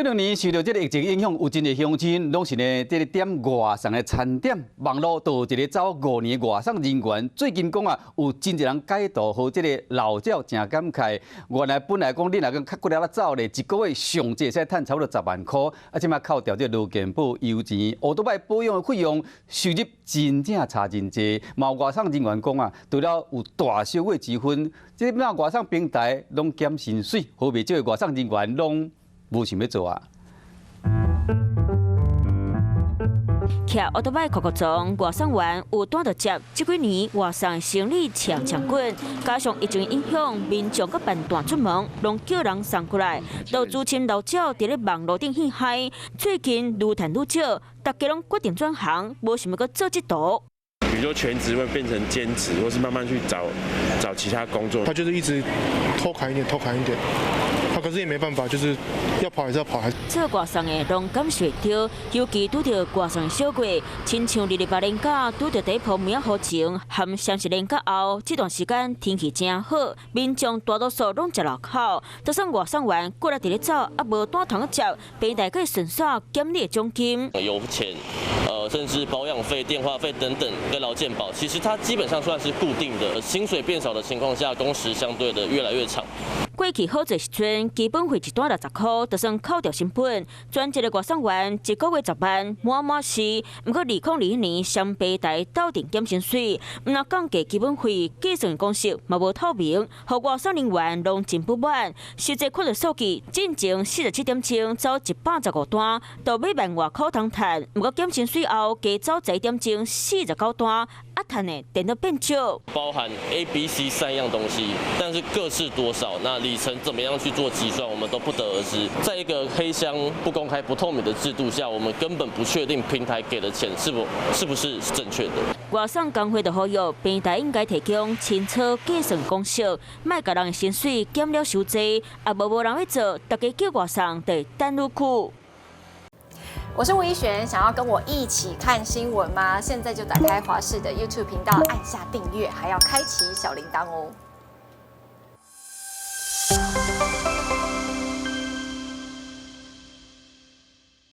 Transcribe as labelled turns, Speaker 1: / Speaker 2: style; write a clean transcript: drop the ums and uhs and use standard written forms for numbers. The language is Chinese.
Speaker 1: 这2年受到这个疫情影响，有真侪乡亲拢是呢，这个点外送的餐点，网络都有一个走5年外送人员。最近讲啊，有真侪人解读和这个老鸟真感慨。原来本来讲你若讲较骨力走咧，一个月上济使趁差不多10万块，啊，即马扣掉这路健保、油钱、乌多摆保养的费用，收入真正差真济。嘛有外送人员讲啊，除了有大小月之分，这那外送平台拢减薪水，好袂少的外送人员拢。 无想要做啊！
Speaker 2: 骑奥多摆酷酷撞，外送员有单着接。这几年外送生意强强滚，加上疫情影响，民众佮办大出门，拢叫人送过来。到资深老鸟伫咧网络顶去嗨，最近愈谈愈少，大家拢决定转行，无想要佮做这道。
Speaker 3: 比如说全职会变成兼职，或是慢慢去找其他工作。
Speaker 4: 他就是一直偷砍一点，偷砍一点。他可是也没办法，就是要跑还是要跑，还是。
Speaker 2: 做外送的拢感受到，尤其拄到外送小月，亲像228年假拄到第一波梅雨情，含双十连假后，这段时间天气真好，民众大多数拢食路口，就算外送员过来伫咧走，啊无单通接，平台可以顺续减你的奖金。
Speaker 5: 油钱，甚至保养费、电话费等等跟劳健保，其实它基本上算是固定的。薪水变少的情况下，工时相对的越来越长。
Speaker 2: 过去好做时阵，基本费一单60块，就算扣掉成本，专职的外送员一个月10万，满满是。不过2021年双平台斗阵减薪水，唔若降低基本费，计算公式嘛无透明，互外送人员拢真不满。实际看到数据，进前47点钟走115单，到2万外口通赚，不过减薪水后加走11点钟49单，啊赚的变得变少。
Speaker 5: 包含 A、B、C 3样东西，但是各是多少？那里程怎么样去做计算，我们都不得而知。在一个黑箱、不公开、不透明的制度下，我们根本不确定平台给的钱是不是正确的。
Speaker 2: 外送工会就呼吁平台应该提供清楚计算公式，莫甲人的薪水减了伤济，啊无人要做，大家叫外送得等愈久。
Speaker 6: 我是吴依璇，想要跟我一起看新闻吗？现在就打开华视的 YouTube 频道，按下订阅，还要开启小铃铛哦。